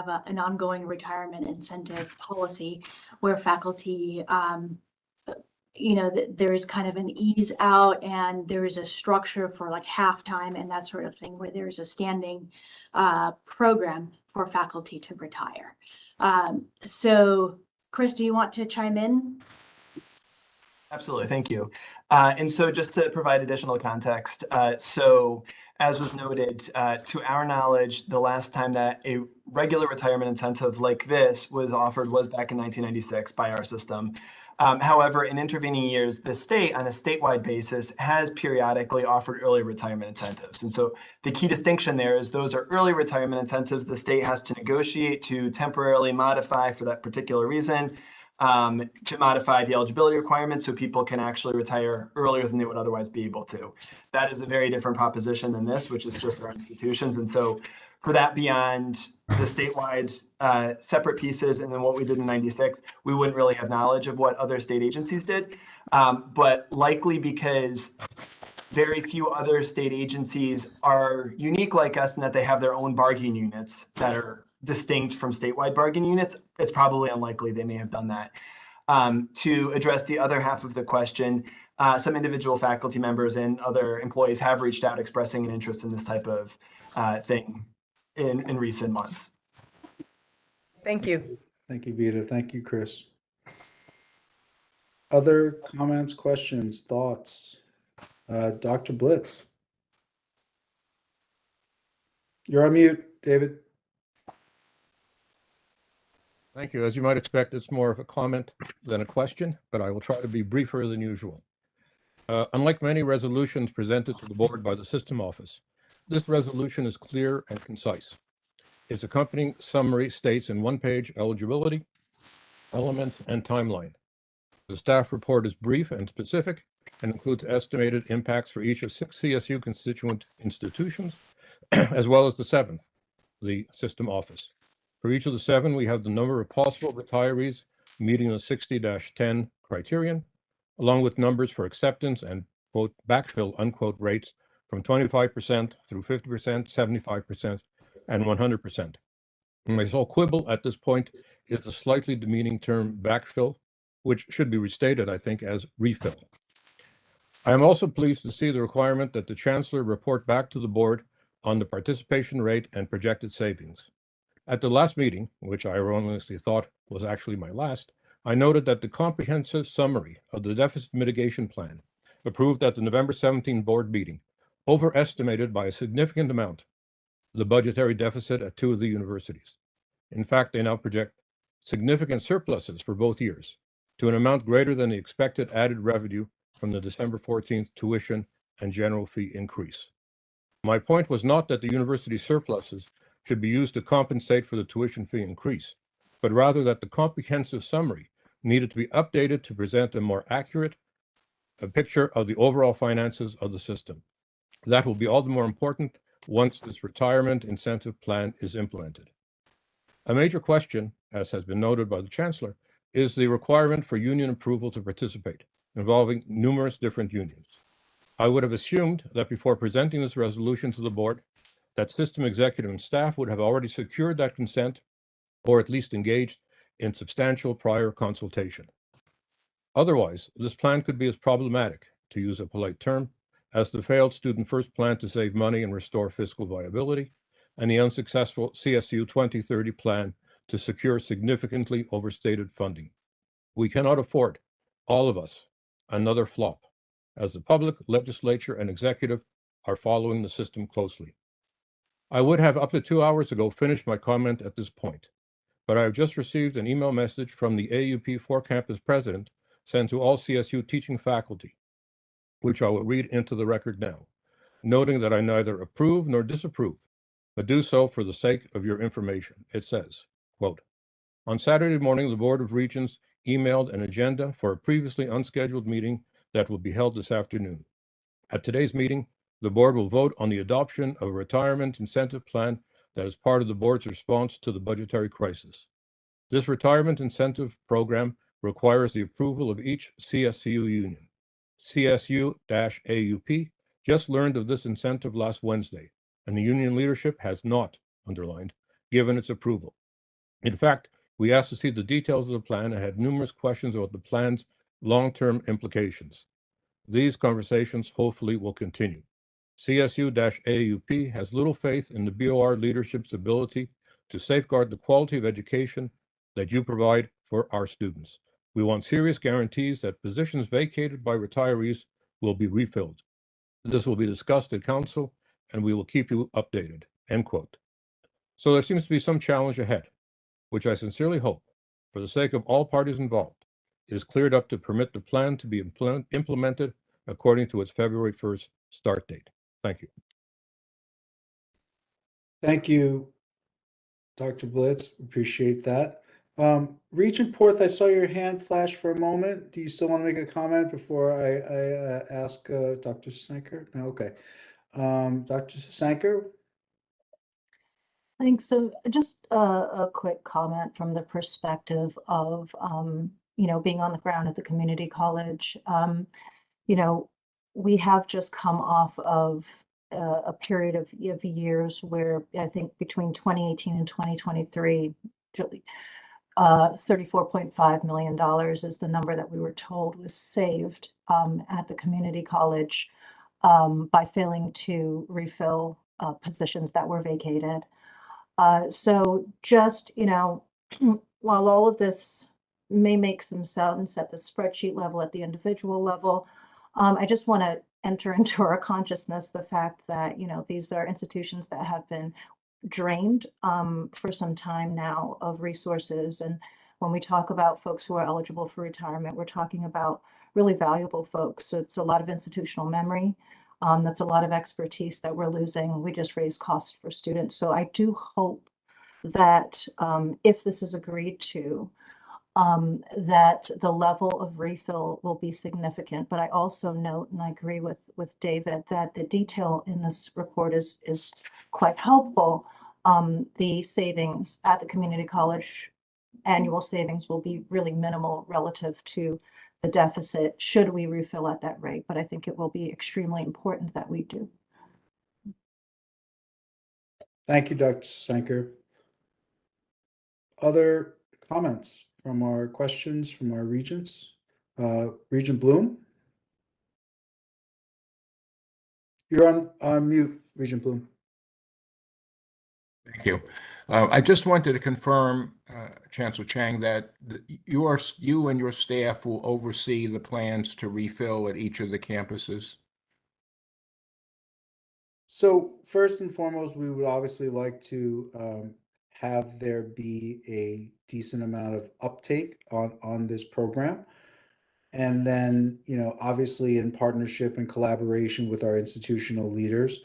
have an ongoing retirement incentive policy where faculty, there's kind of an ease out and there's a structure for like halftime and that sort of thing where there's a standing program for faculty to retire. So Chris, do you want to chime in? Absolutely, thank you. And so just to provide additional context, so as was noted, to our knowledge, the last time that a regular retirement incentive like this was offered was back in 1996 by our system. However, in intervening years, the state on a statewide basis has periodically offered early retirement incentives. And so the key distinction there is those are early retirement incentives the state has to negotiate to temporarily modify for that particular reason, to modify the eligibility requirements so people can actually retire earlier than they would otherwise be able to. That is a very different proposition than this, which is just our institutions. And so for that beyond the statewide separate pieces and then what we did in 96, we wouldn't really have knowledge of what other state agencies did, but likely because very few other state agencies are unique like us in that they have their own bargaining units that are distinct from statewide bargaining units. It's probably unlikely they may have done that. To address the other half of the question, some individual faculty members and other employees have reached out expressing an interest in this type of thing in recent months. Thank you. Thank you, Vita. Thank you, Chris. Other comments, questions, thoughts? Dr. Blitz. You're on mute, David. Thank you. As you might expect, it's more of a comment than a question, but I will try to be briefer than usual. Unlike many resolutions presented to the board by the system office, this resolution is clear and concise. Its accompanying summary states in one-page eligibility, elements, and timeline. The staff report is brief and specific and includes estimated impacts for each of 6 CSU constituent institutions, as well as the 7th, the system office. For each of the 7, we have the number of possible retirees meeting the 60-10 criterion, along with numbers for acceptance and, quote, backfill, unquote, rates from 25% through 50%, 75%, and 100%. And my sole quibble at this point is the slightly demeaning term backfill, which should be restated, I think, as refill. I am also pleased to see the requirement that the Chancellor report back to the board on the participation rate and projected savings. At the last meeting, which I erroneously thought was actually my last, I noted that the comprehensive summary of the deficit mitigation plan approved at the November 17 board meeting overestimated by a significant amount the budgetary deficit at 2 of the universities. In fact, they now project significant surpluses for both years to an amount greater than the expected added revenue from the December 14th tuition and general fee increase. My point was not that the university surpluses should be used to compensate for the tuition fee increase, but rather that the comprehensive summary needed to be updated to present a more accurate picture of the overall finances of the system. That will be all the more important once this retirement incentive plan is implemented. A major question, as has been noted by the Chancellor, is the requirement for union approval to participate, involving numerous different unions. I would have assumed that before presenting this resolution to the board, that system executive and staff would have already secured that consent or at least engaged in substantial prior consultation. Otherwise, this plan could be as problematic, to use a polite term, as the failed Student First plan to save money and restore fiscal viability, and the unsuccessful CSU 2030 plan to secure significantly overstated funding. We cannot afford, all of us, another flop, as the public, legislature, and executive are following the system closely. I would have up to 2 hours ago finished my comment at this point, but I have just received an email message from the AUP 4 campus president sent to all CSU teaching faculty, which I will read into the record now, noting that I neither approve nor disapprove, but do so for the sake of your information. It says, quote, on Saturday morning, the Board of Regents emailed an agenda for a previously unscheduled meeting that will be held this afternoon. At today's meeting, the board will vote on the adoption of a retirement incentive plan that is part of the board's response to the budgetary crisis. This retirement incentive program requires the approval of each CSU union. CSU-AUP just learned of this incentive last Wednesday, and the union leadership has not, underlined, given its approval. In fact, we asked to see the details of the plan and had numerous questions about the plan's long-term implications. These conversations hopefully will continue. CSU-AUP has little faith in the BOR leadership's ability to safeguard the quality of education that you provide for our students. We want serious guarantees that positions vacated by retirees will be refilled. This will be discussed at council, and we will keep you updated." End quote. So there seems to be some challenge ahead, which I sincerely hope, for the sake of all parties involved, is cleared up to permit the plan to be implemented according to its February 1st start date. Thank you. Thank you, Dr. Blitz. Appreciate that. Regent Porth, I saw your hand flash for a moment. Do you still want to make a comment before I ask Dr. Sanker? No, okay. Dr. Sanker? Thanks. So just a quick comment from the perspective of, being on the ground at the community college. We have just come off of a period of years where I think between 2018 and 2023, $34.5 million is the number that we were told was saved at the community college by failing to refill positions that were vacated. So just, while all of this may make some sense at the spreadsheet level, at the individual level, I just want to enter into our consciousness the fact that, these are institutions that have been drained for some time now of resources. And when we talk about folks who are eligible for retirement, we're talking about really valuable folks. So it's a lot of institutional memory. That's a lot of expertise that we're losing. We just raise costs for students. So I do hope that if this is agreed to, that the level of refill will be significant. But I also note, and I agree with David, that the detail in this report is quite helpful. The savings at the community college, annual savings, will be really minimal relative to the deficit should we refill at that rate. But I think it will be extremely important that we do. Thank you, Dr. Sanker. Other comments from our questions from our regents? Regent Bloom? You're on mute, Regent Bloom. Thank you. I just wanted to confirm, Chancellor Chang, that you and your staff will oversee the plans to refill at each of the campuses. So first and foremost, we would obviously like to have there be a decent amount of uptake on this program. And then, obviously in partnership and collaboration with our institutional leaders,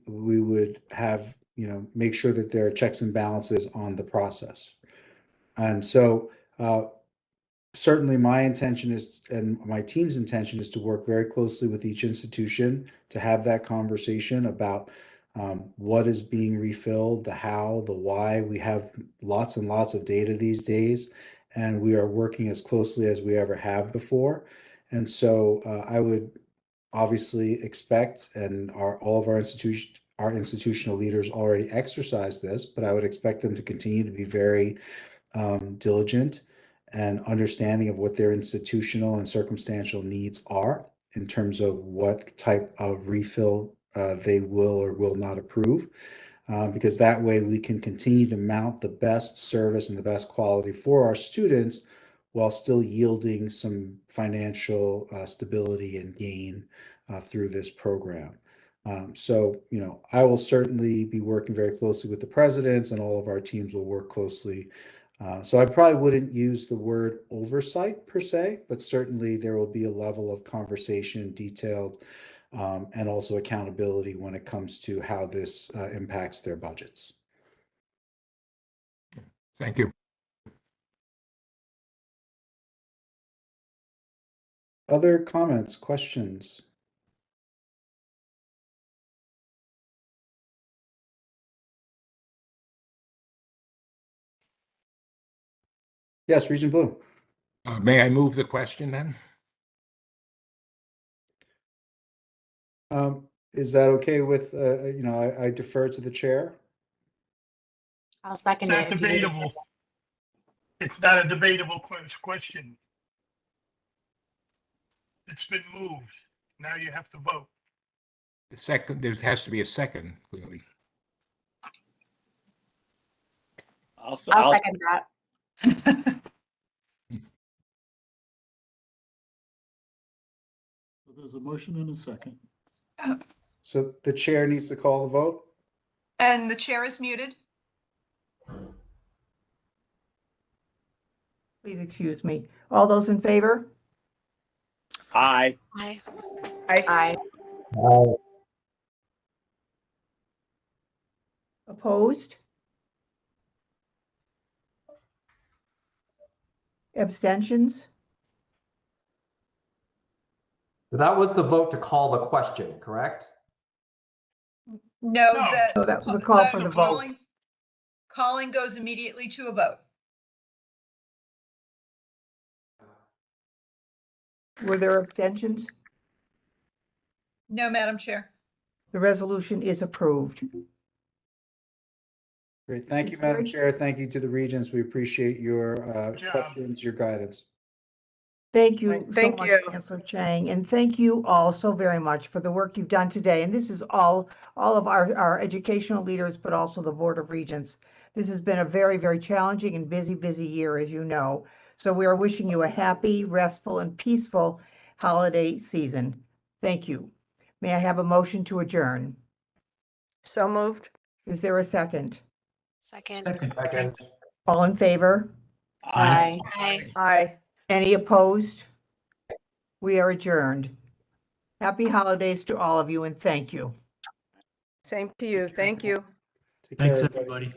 we would have, make sure that there are checks and balances on the process. And so certainly my intention is, and my team's intention is, to work very closely with each institution to have that conversation about what is being refilled, the how, the why. We have lots and lots of data these days, and we are working as closely as we ever have before. And so I would obviously expect, and all of our institutional leaders already exercise this, but I would expect them to continue to be very diligent and understanding of what their institutional and circumstantial needs are in terms of what type of refill they will or will not approve, because that way we can continue to mount the best service and the best quality for our students while still yielding some financial stability and gain through this program. So, I will certainly be working very closely with the presidents, and all of our teams will work closely. So I probably wouldn't use the word oversight per se, but certainly there will be a level of conversation, detailed, and also accountability when it comes to how this impacts their budgets. Thank you. Other comments, questions? Yes, Regent Bloom. May I move the question then? Is that okay with, I defer to the chair? I'll second it. That's debatable. It's not a debatable question. It's been moved. Now you have to vote. The second, there has to be a second, clearly. I'll I'll second that. There's a motion and a second. So the chair needs to call the vote. And the chair is muted. Please excuse me. All those in favor? Aye. Aye. Aye. Opposed? Abstentions? That was the vote to call the question, correct? No, No. No, that was a call for the vote. Calling goes immediately to a vote. Were there abstentions? No, Madam Chair. The resolution is approved. Great. Thank you, Ms. Madam Wright? Chair. Thank you to the regents. We appreciate your Good job. questions, your guidance. Thank you Right, so thank much, you. Chancellor Chang, and thank you all so very much for the work you've done today. And this is all of our educational leaders, but also the Board of Regents. This has been a very, very challenging and busy year, as you know. So we are wishing you a happy, restful, and peaceful holiday season. Thank you. May I have a motion to adjourn? So moved. Is there a second? Second. Second. All in favor? Aye. Aye. Any opposed? We are adjourned. Happy holidays to all of you and thank you. Same to you. Thank you. Take care, everybody.